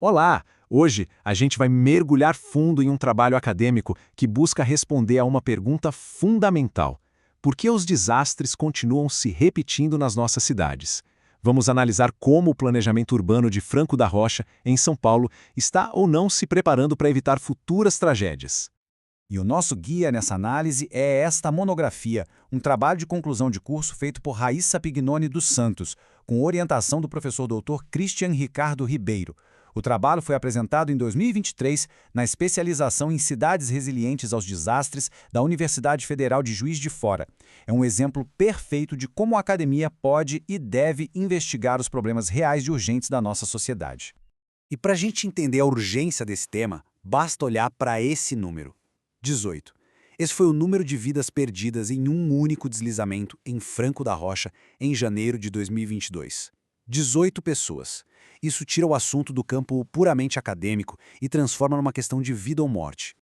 Olá! Hoje a gente vai mergulhar fundo em um trabalho acadêmico que busca responder a uma pergunta fundamental: por que os desastres continuam se repetindo nas nossas cidades? Vamos analisar como o planejamento urbano de Franco da Rocha, em São Paulo, está ou não se preparando para evitar futuras tragédias. E o nosso guia nessa análise é esta monografia, um trabalho de conclusão de curso feito por Raíssa Pignoni dos Santos, com orientação do professor doutor Christian Ricardo Ribeiro. O trabalho foi apresentado em 2023 na especialização em cidades resilientes aos desastres da Universidade Federal de Juiz de Fora. É um exemplo perfeito de como a academia pode e deve investigar os problemas reais e urgentes da nossa sociedade. E para a gente entender a urgência desse tema, basta olhar para esse número: 18. Esse foi o número de vidas perdidas em um único deslizamento em Franco da Rocha em janeiro de 2022. 18 pessoas. Isso tira o assunto do campo puramente acadêmico e transforma numa questão de vida ou morte.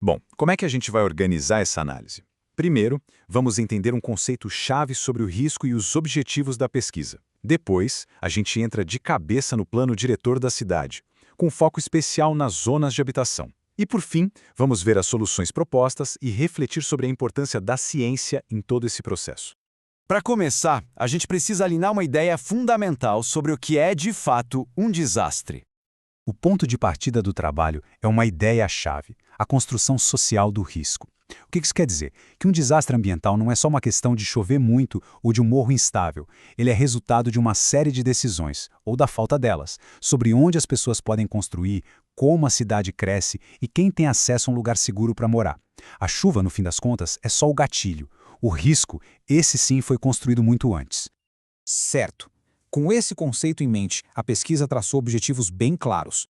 Bom, como é que a gente vai organizar essa análise? Primeiro, vamos entender um conceito-chave sobre o risco e os objetivos da pesquisa. Depois, a gente entra de cabeça no plano diretor da cidade, com foco especial nas zonas de habitação. E, por fim, vamos ver as soluções propostas e refletir sobre a importância da ciência em todo esse processo. Para começar, a gente precisa alinhar uma ideia fundamental sobre o que é, de fato, um desastre. O ponto de partida do trabalho é uma ideia-chave: a construção social do risco. O que isso quer dizer? Que um desastre ambiental não é só uma questão de chover muito ou de um morro instável. Ele é resultado de uma série de decisões, ou da falta delas, sobre onde as pessoas podem construir, como a cidade cresce e quem tem acesso a um lugar seguro para morar. A chuva, no fim das contas, é só o gatilho. O risco, esse sim, foi construído muito antes. Certo. Com esse conceito em mente, a pesquisa traçou objetivos bem claros.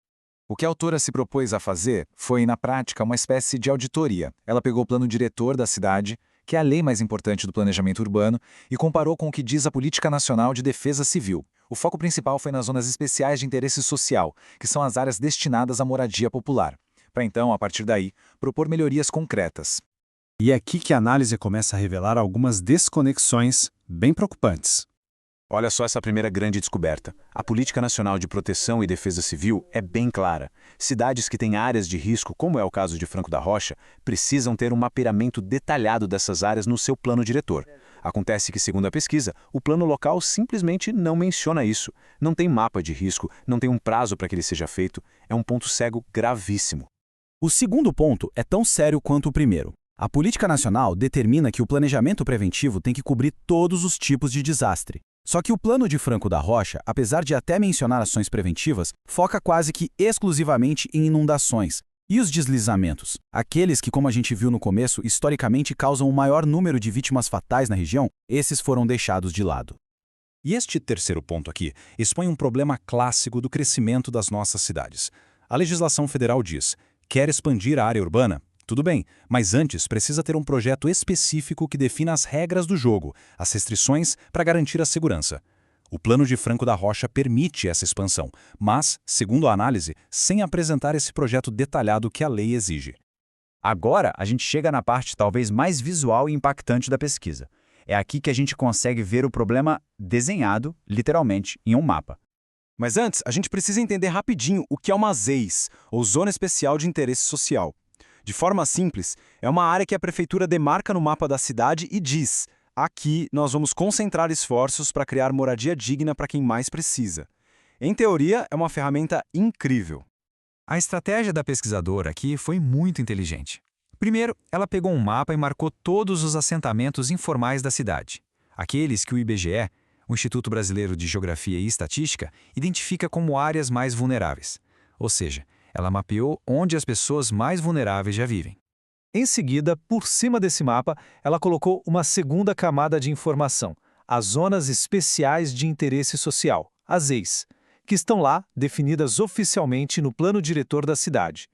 O que a autora se propôs a fazer foi, na prática, uma espécie de auditoria. Ela pegou o plano diretor da cidade, que é a lei mais importante do planejamento urbano, e comparou com o que diz a Política Nacional de Defesa Civil. O foco principal foi nas zonas especiais de interesse social, que são as áreas destinadas à moradia popular, para então, a partir daí, propor melhorias concretas. E é aqui que a análise começa a revelar algumas desconexões bem preocupantes. Olha só essa primeira grande descoberta. A Política Nacional de Proteção e Defesa Civil é bem clara. Cidades que têm áreas de risco, como é o caso de Franco da Rocha, precisam ter um mapeamento detalhado dessas áreas no seu plano diretor. Acontece que, segundo a pesquisa, o plano local simplesmente não menciona isso. Não tem mapa de risco, não tem um prazo para que ele seja feito. É um ponto cego gravíssimo. O segundo ponto é tão sério quanto o primeiro. A Política Nacional determina que o planejamento preventivo tem que cobrir todos os tipos de desastre. Só que o plano de Franco da Rocha, apesar de até mencionar ações preventivas, foca quase que exclusivamente em inundações. E os deslizamentos? Aqueles que, como a gente viu no começo, historicamente causam o maior número de vítimas fatais na região, esses foram deixados de lado. E este terceiro ponto aqui expõe um problema clássico do crescimento das nossas cidades. A legislação federal diz: quer expandir a área urbana? Tudo bem, mas antes precisa ter um projeto específico que defina as regras do jogo, as restrições para garantir a segurança. O plano de Franco da Rocha permite essa expansão, mas, segundo a análise, sem apresentar esse projeto detalhado que a lei exige. Agora, a gente chega na parte talvez mais visual e impactante da pesquisa. É aqui que a gente consegue ver o problema desenhado, literalmente, em um mapa. Mas antes, a gente precisa entender rapidinho o que é uma ZEIS, ou Zona Especial de Interesse Social. De forma simples, é uma área que a prefeitura demarca no mapa da cidade e diz: aqui nós vamos concentrar esforços para criar moradia digna para quem mais precisa. Em teoria, é uma ferramenta incrível. A estratégia da pesquisadora aqui foi muito inteligente. Primeiro, ela pegou um mapa e marcou todos os assentamentos informais da cidade. Aqueles que o IBGE, o Instituto Brasileiro de Geografia e Estatística, identifica como áreas mais vulneráveis. Ou seja, ela mapeou onde as pessoas mais vulneráveis já vivem. Em seguida, por cima desse mapa, ela colocou uma segunda camada de informação, as Zonas Especiais de Interesse Social, as ZEIS, que estão lá definidas oficialmente no plano diretor da cidade.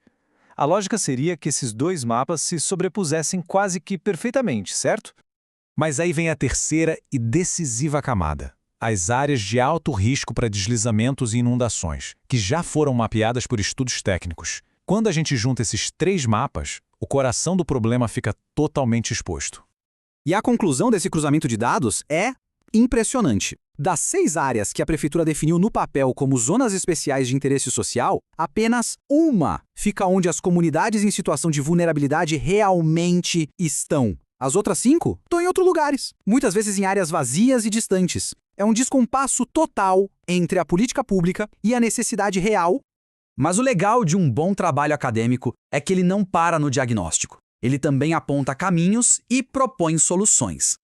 A lógica seria que esses dois mapas se sobrepusessem quase que perfeitamente, certo? Mas aí vem a terceira e decisiva camada: as áreas de alto risco para deslizamentos e inundações, que já foram mapeadas por estudos técnicos. Quando a gente junta esses três mapas, o coração do problema fica totalmente exposto. E a conclusão desse cruzamento de dados é: impressionante. Das 6 áreas que a prefeitura definiu no papel como zonas especiais de interesse social, apenas uma fica onde as comunidades em situação de vulnerabilidade realmente estão. As outras 5 estão em outros lugares, muitas vezes em áreas vazias e distantes. É um descompasso total entre a política pública e a necessidade real. Mas o legal de um bom trabalho acadêmico é que ele não para no diagnóstico. Ele também aponta caminhos e propõe soluções.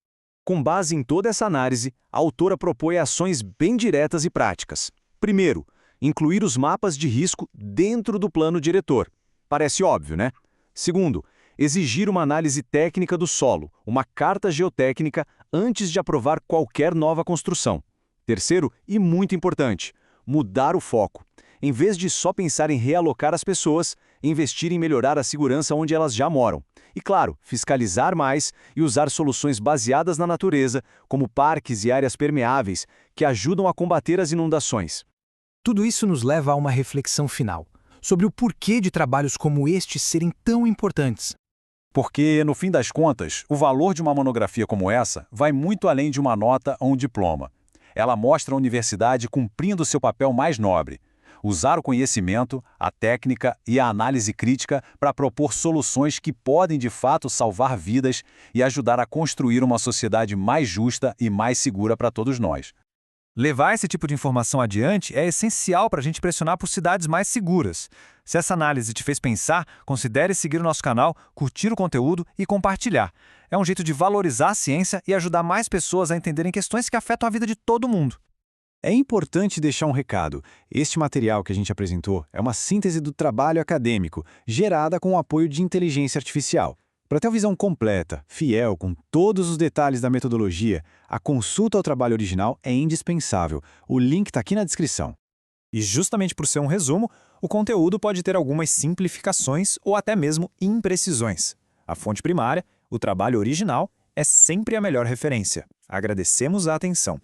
Com base em toda essa análise, a autora propõe ações bem diretas e práticas. Primeiro, incluir os mapas de risco dentro do plano diretor. Parece óbvio, né? Segundo, exigir uma análise técnica do solo, uma carta geotécnica, antes de aprovar qualquer nova construção. Terceiro, e muito importante, mudar o foco. Em vez de só pensar em realocar as pessoas, investir em melhorar a segurança onde elas já moram. E, claro, fiscalizar mais e usar soluções baseadas na natureza, como parques e áreas permeáveis, que ajudam a combater as inundações. Tudo isso nos leva a uma reflexão final, sobre o porquê de trabalhos como este serem tão importantes. Porque, no fim das contas, o valor de uma monografia como essa vai muito além de uma nota ou um diploma. Ela mostra a universidade cumprindo seu papel mais nobre: usar o conhecimento, a técnica e a análise crítica para propor soluções que podem de fato salvar vidas e ajudar a construir uma sociedade mais justa e mais segura para todos nós. Levar esse tipo de informação adiante é essencial para a gente pressionar por cidades mais seguras. Se essa análise te fez pensar, considere seguir o nosso canal, curtir o conteúdo e compartilhar. É um jeito de valorizar a ciência e ajudar mais pessoas a entenderem questões que afetam a vida de todo mundo. É importante deixar um recado. Este material que a gente apresentou é uma síntese do trabalho acadêmico, gerada com o apoio de inteligência artificial. Para ter uma visão completa, fiel, com todos os detalhes da metodologia, a consulta ao trabalho original é indispensável. O link está aqui na descrição. E justamente por ser um resumo, o conteúdo pode ter algumas simplificações ou até mesmo imprecisões. A fonte primária, o trabalho original, é sempre a melhor referência. Agradecemos a atenção.